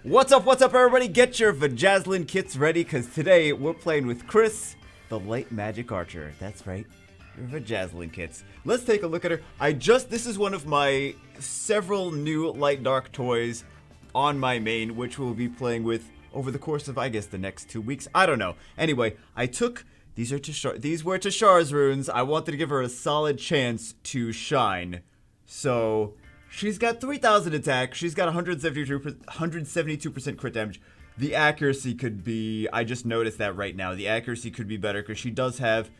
What's up, everybody? Get your Vajazzlin kits ready, because today we're playing with Chris, the light magic archer. That's right, your Vajazzlin kits. Let's take a look at her. This is one of my several new light dark toys on my main, which we'll be playing with over the course of, I guess, the next 2 weeks. I don't know. Anyway, these were Tashar's runes. I wanted to give her a solid chance to shine. So she's got 3,000 attack. She's got 172% crit damage. The accuracy could be, I just noticed that right now. The accuracy could be better because she does have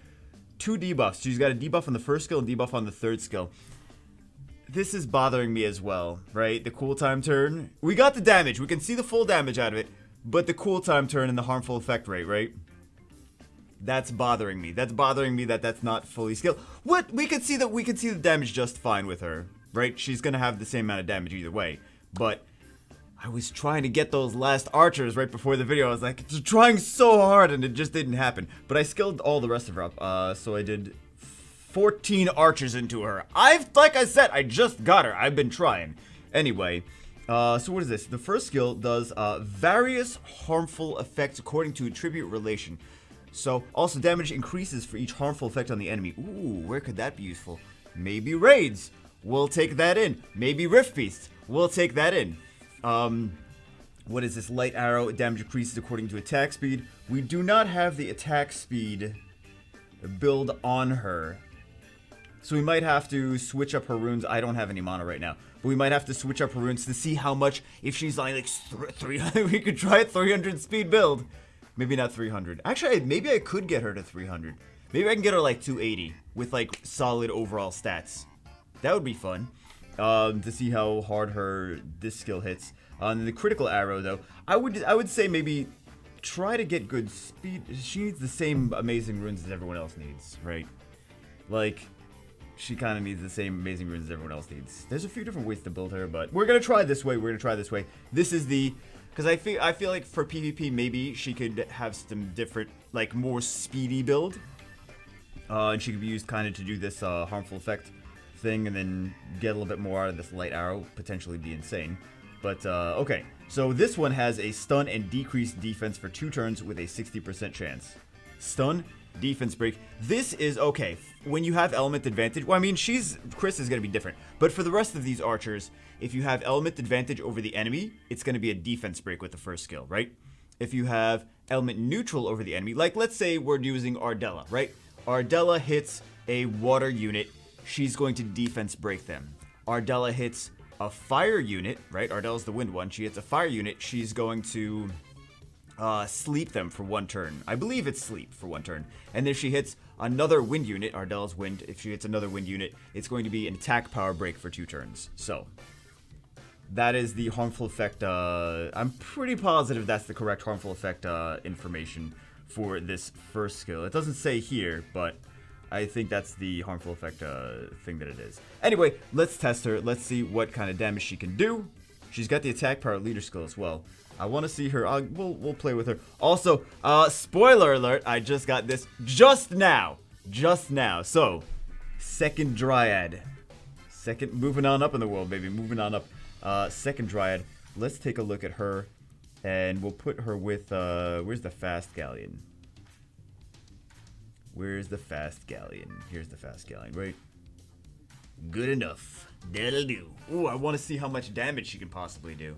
2 debuffs. She's got a debuff on the first skill and debuff on the third skill. This is bothering me as well, right? The cool time turn. We got the damage. We can see the full damage out of it. But the cool time turn and the harmful effect rate, right? That's bothering me. That's bothering me that that's not fully skilled. What? We can see the damage just fine with her, right? She's gonna have the same amount of damage either way. But I was trying to get those last archers right before the video. I was like, trying so hard and it just didn't happen. But I skilled all the rest of her up. So I did 14 archers into her. Like I said, I just got her. I've been trying. Anyway, so what is this? The first skill does various harmful effects according to attribute relation. So, also damage increases for each harmful effect on the enemy. Ooh, where could that be useful? Maybe raids. We'll take that in. Maybe Rift Beasts. We'll take that in. What is this? Light arrow. Damage increases according to attack speed. We do not have the attack speed build on her. So we might have to switch up her runes. I don't have any mana right now. But we might have to switch up her runes to see how much. If she's like 300, we could try a 300 speed build. Maybe not 300. Actually, maybe I could get her to 300. Maybe I can get her like 280 with like solid overall stats. That would be fun to see how hard this skill hits. On the critical arrow, though, I would say maybe try to get good speed. She needs the same amazing runes as everyone else needs, right? Like, she kind of needs the same amazing runes as everyone else needs. There's a few different ways to build her, but we're gonna try this way. This is the. Because I feel like for PvP, maybe she could have some different, like, more speedy build. And she could be used kind of to do this harmful effect thing and then get a little bit more out of this light arrow. Potentially be insane. But, okay. So this one has a stun and decreased defense for 2 turns with a 60% chance. Stun, defense break. This is, okay, when you have element advantage. Well, I mean, Chris is going to be different. But for the rest of these archers, if you have element advantage over the enemy, it's going to be a defense break with the first skill, right? If you have element neutral over the enemy, like let's say we're using Ardella, right? Ardella hits a water unit, she's going to defense break them. Ardella hits a fire unit, right? Ardella's the wind one. She hits a fire unit, she's going to sleep them for 1 turn. I believe it's sleep for 1 turn. And if she hits another wind unit, Ardella's wind, if she hits another wind unit, it's going to be an attack power break for 2 turns. So that is the harmful effect. I'm pretty positive that's the correct harmful effect information for this first skill. It doesn't say here, but I think that's the harmful effect thing that it is. Anyway, let's test her. Let's see what kind of damage she can do. She's got the attack power leader skill as well. I want to see her. We'll play with her. Also, spoiler alert, I just got this just now. So, second Dryad. Moving on up in the world, baby. Moving on up. Second Dryad. Let's take a look at her. And we'll put her with, where's the fast galleon? Here's the fast galleon, right? Good enough. That'll do. Ooh, I want to see how much damage she can possibly do.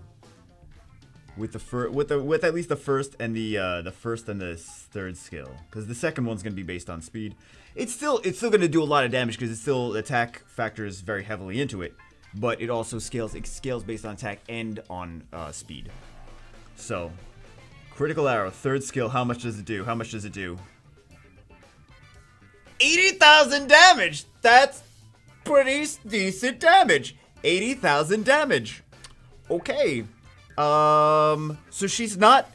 With at least the first and the third skill, because the second one's gonna be based on speed. It's still gonna do a lot of damage because it's still attack factors very heavily into it, but it also scales. It scales based on attack and on speed. So, critical arrow, third skill. How much does it do? 80,000 damage. That's pretty decent damage. 80,000 damage. Okay. So she's not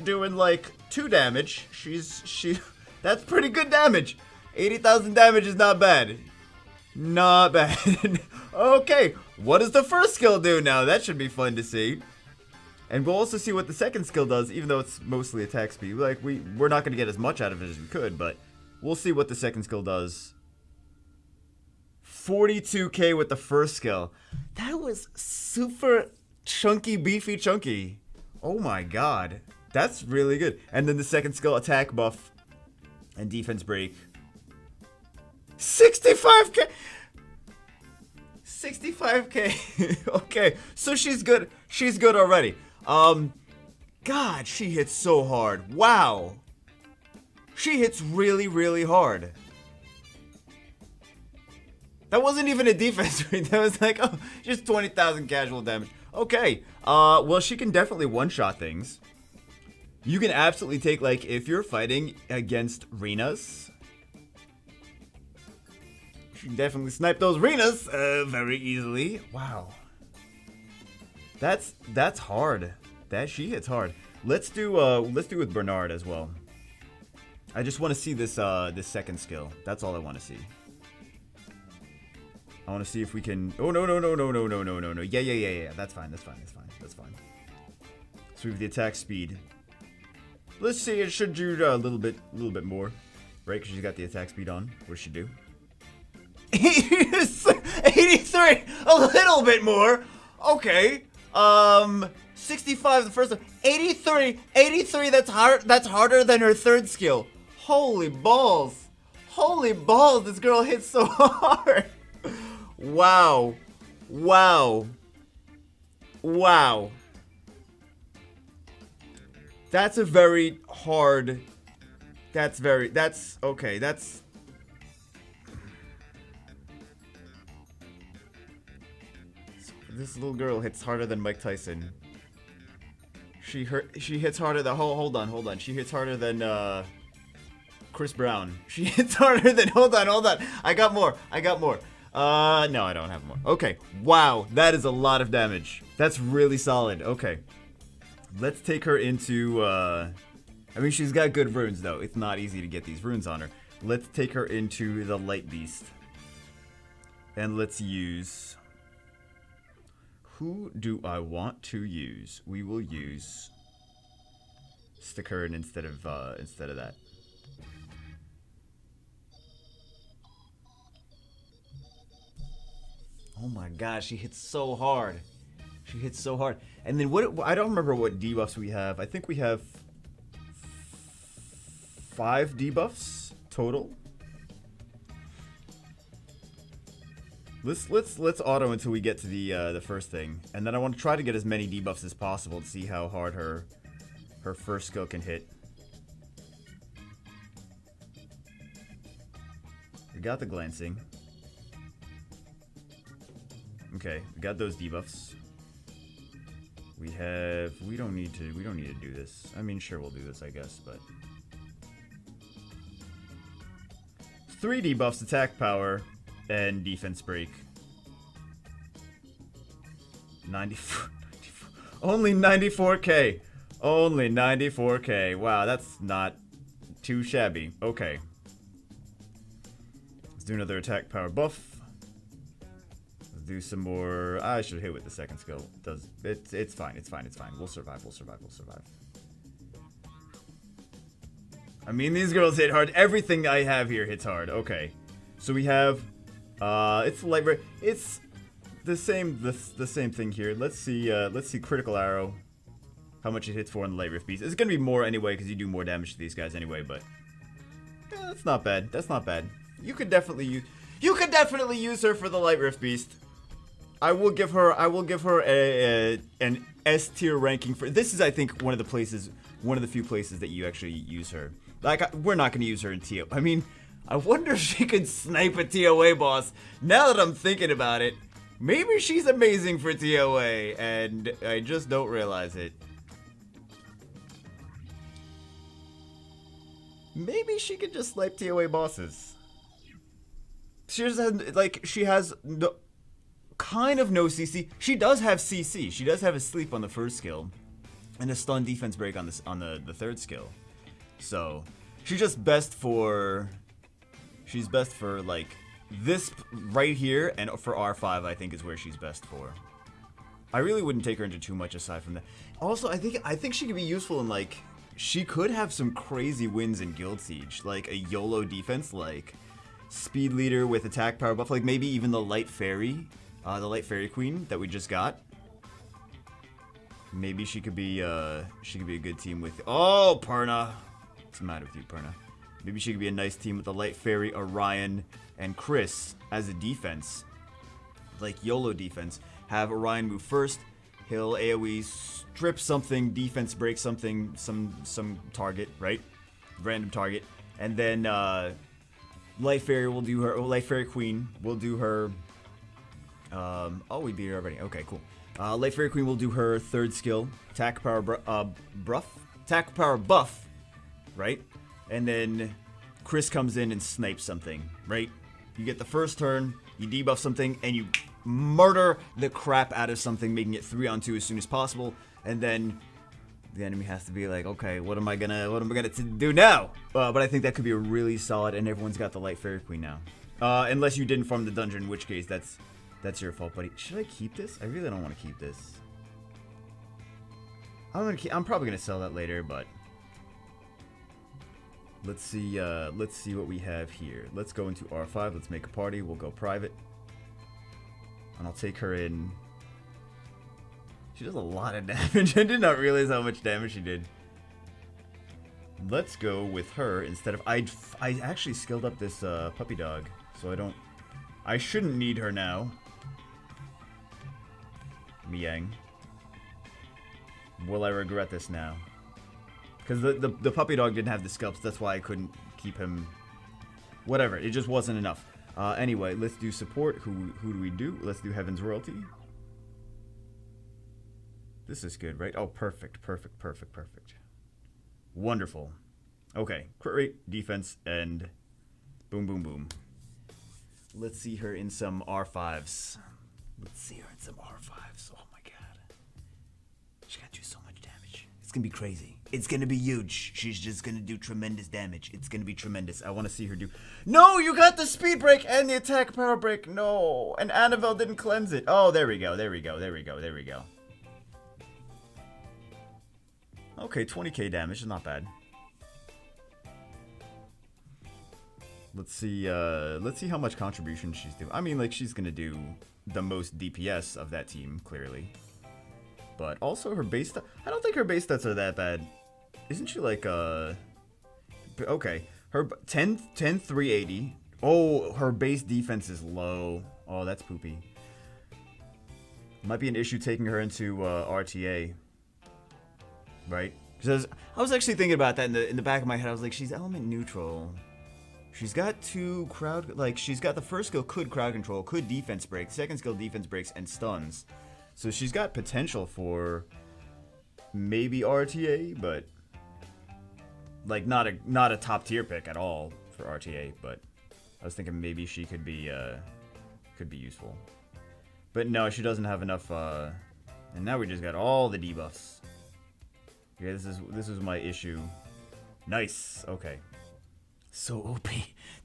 doing like 2 damage. That's pretty good damage. 80,000 damage is not bad. Okay, what does the first skill do now? That should be fun to see. And we'll also see what the second skill does, even though it's mostly attack speed. Like we're not gonna get as much out of it as we could, but we'll see what the second skill does. 42k with the first skill. That was super chunky, beefy, chunky. Oh my god. That's really good. And then the second skill, attack buff and defense break. 65k! 65k. Okay, so she's good. She's good already. God, she hits so hard. Wow. She hits really, really hard. That wasn't even a defense rate. That was like, oh, just 20,000 casual damage. Okay. Well, she can definitely one-shot things. You can absolutely take, like, if you're fighting against Renas, you can definitely snipe those Renas very easily. Wow. That's hard. She hits hard. Let's do with Bernard as well. I just want to see this this second skill. That's all I want to see. I want to see if we can. Oh no. Yeah. That's fine. So we have the attack speed. Let's see. It should do a little bit more, right? Because she's got the attack speed on. What does she do? 83. A little bit more. Okay. 65 the first one. 83. That's hard. That's harder than her third skill. Holy balls. This girl hits so hard. Wow. That's a very hard. That's okay. This little girl hits harder than Mike Tyson. She hits harder than hold on. She hits harder than Chris Brown. She hits harder than hold on. I got more. No, I don't have more. Okay. Wow, that is a lot of damage. That's really solid. Okay. Let's take her into I mean, she's got good runes though. It's not easy to get these runes on her. Let's take her into the Light Beast. And let's use, who do I want to use? We will use Stickerin instead of that. Oh my gosh, she hits so hard. And then what? I don't remember what debuffs we have. I think we have 5 debuffs total. Let's auto until we get to the first thing, and then I want to try to get as many debuffs as possible to see how hard her first skill can hit. We got the glancing. Okay, we got those debuffs. We don't need to do this. I mean, sure, we'll do this, I guess, but 3 debuffs, attack power and defense break. 94. Only 94k. Only 94k. Wow, that's not too shabby. Okay. Let's do another attack power buff. Let's do some more. I should hit with the second skill. It's fine. We'll survive. I mean, these girls hit hard. Everything I have here hits hard. Okay. So we have it's light. It's the same thing here. Let's see critical arrow. How much it hits for on the Light Rift Beast. It's gonna be more anyway because you do more damage to these guys anyway, but that's not bad. You could definitely use her for the Light Rift Beast. I will give her an S tier ranking for this. Is, I think, one of the few places that you actually use her. Like, we're not gonna use her in TO. I mean, I wonder if she could snipe a TOA boss. Now that I'm thinking about it, maybe she's amazing for TOA, and I just don't realize it. Maybe she could just snipe TOA bosses. She has no, kind of no CC. She does have CC. She does have a sleep on the first skill, and a stun defense break on the third skill. So she's just best for. She's best for like this right here, and for R5 I think is where she's best for. I really wouldn't take her into too much aside from that. Also, I think she could be useful in like. She could have some crazy wins in Guild Siege, like a YOLO defense, like Speed Leader with attack power buff, like maybe even the Light Fairy Queen that we just got. Maybe she could be a good team with. Oh, Perna. What's the matter with you, Perna? Maybe she could be a nice team with the Light Fairy, Orion, and Chris as a defense. Like YOLO defense. Have Orion move first. He'll AoE strip something, defense break something, some target, right? Random target. And then Light Fairy will do her. Light Fairy Queen will do her. Oh, we beat her already. Okay, cool. Light Fairy Queen will do her third skill, attack power buff, right? And then Chris comes in and snipes something, right? You get the first turn, you debuff something, and you murder the crap out of something, making it 3-on-2 as soon as possible. And then the enemy has to be like, okay, what am I gonna do now? But I think that could be a really solid, and everyone's got the Light Fairy Queen now, unless you didn't farm the dungeon, in which case that's your fault, buddy. Should I keep this? I really don't want to keep this. I'm probably gonna sell that later, but let's see what we have here. Let's go into R5. Let's make a party. We'll go private, and I'll take her in. She does a lot of damage. I did not realize how much damage she did. Let's go with her instead of I actually skilled up this puppy dog, so I shouldn't need her now. Miang. Will I regret this now? Because the puppy dog didn't have the scalps, that's why I couldn't keep him. Whatever, it just wasn't enough. Anyway, let's do support. Who do we do? Let's do Heaven's Royalty. This is good, right? Oh, perfect. Wonderful. Okay, crit rate, defense, and boom, boom, boom. Let's see her in some R5s. Oh my god. She's gonna do so much damage. It's gonna be crazy. It's gonna be huge. She's just gonna do tremendous damage. It's gonna be tremendous. I wanna see her do. No, you got the speed break and the attack power break. No. And Annabelle didn't cleanse it. Oh, there we go. Okay, 20k damage is not bad. Let's see how much contribution she's doing. I mean, like, she's gonna do the most DPS of that team, clearly. But also her base stats, I don't think her base stats are that bad. Isn't she like, okay. Her 10, 380. Oh, her base defense is low. Oh, that's poopy. Might be an issue taking her into RTA. Right? Because I was actually thinking about that in the back of my head. I was like, she's element neutral. She's got two crowd, like, she's got the first skill could crowd control, could defense break, second skill defense breaks, and stuns. So she's got potential for maybe RTA, but like not a top tier pick at all for RTA. But I was thinking maybe she could be useful. But no, she doesn't have enough. And now we just got all the debuffs. Yeah, this is my issue. Nice. Okay. So OP.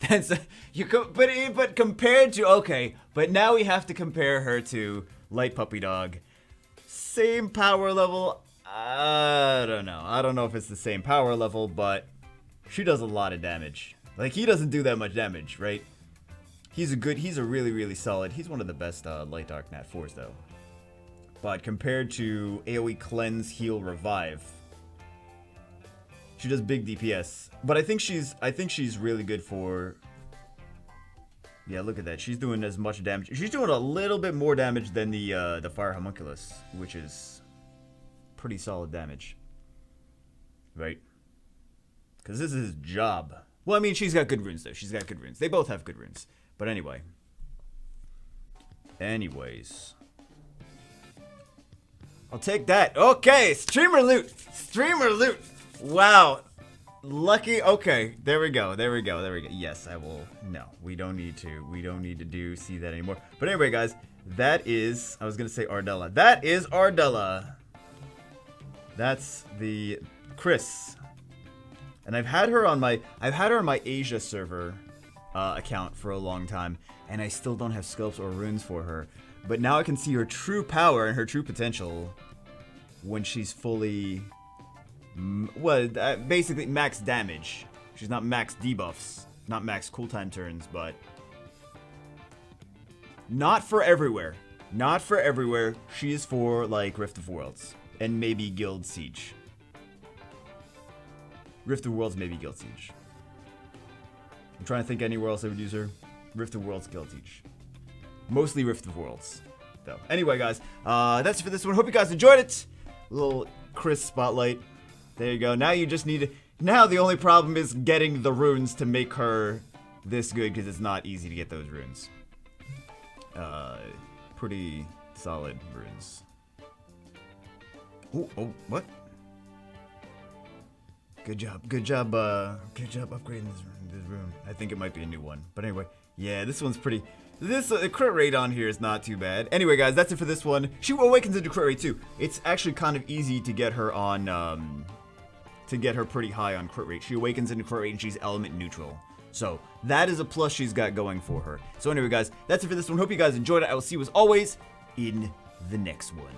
That's but compared to okay, but now we have to compare her to Light Puppy Dog. Same power level. I don't know. I don't know if it's the same power level, but she does a lot of damage. Like, he doesn't do that much damage, right? He's a really, really solid. He's one of the best Light Dark Nat 4s though. But compared to AoE Cleanse, Heal, Revive, she does big DPS, but I think she's really good for. Yeah, look at that. She's doing as much damage. She's doing a little bit more damage than the Fire Homunculus, which is pretty solid damage, right? Because this is his job. Well, I mean, she's got good runes though. She's got good runes. They both have good runes. But anyway. Anyways. I'll take that. Okay, streamer loot. Streamer loot. Wow. Lucky. Okay, there we go. Yes, I will. No, we don't need to see that anymore. But anyway, guys, that is, I was going to say Ardella. That is Ardella. That's the Chris. And I've had her on my Asia server account for a long time, and I still don't have sculpts or runes for her. But now I can see her true power and her true potential when she's fully, basically max damage. She's not max debuffs, not max cooltime turns, but not for everywhere. Not for everywhere. She is for, like, Rift of Worlds. and maybe Guild Siege. Rift of Worlds, maybe Guild Siege. I'm trying to think anywhere else I would use her. Rift of Worlds, Guild Siege. Mostly Rift of Worlds, though. Anyway, guys, that's it for this one. Hope you guys enjoyed it. Little Chris spotlight. There you go. Now you just need to... Now the only problem is getting the runes to make her this good, because it's not easy to get those runes. Pretty solid runes. Oh, what? Good job upgrading this rune. I think it might be a new one. But anyway, yeah, this one's pretty... This crit rate on here is not too bad. Anyway, guys, that's it for this one. She awakens into crit rate too. It's actually kind of easy to get her on, to get her pretty high on crit rate. She awakens into crit rate and she's element neutral. So that is a plus she's got going for her. So anyway, guys, that's it for this one. Hope you guys enjoyed it. I will see you as always in the next one.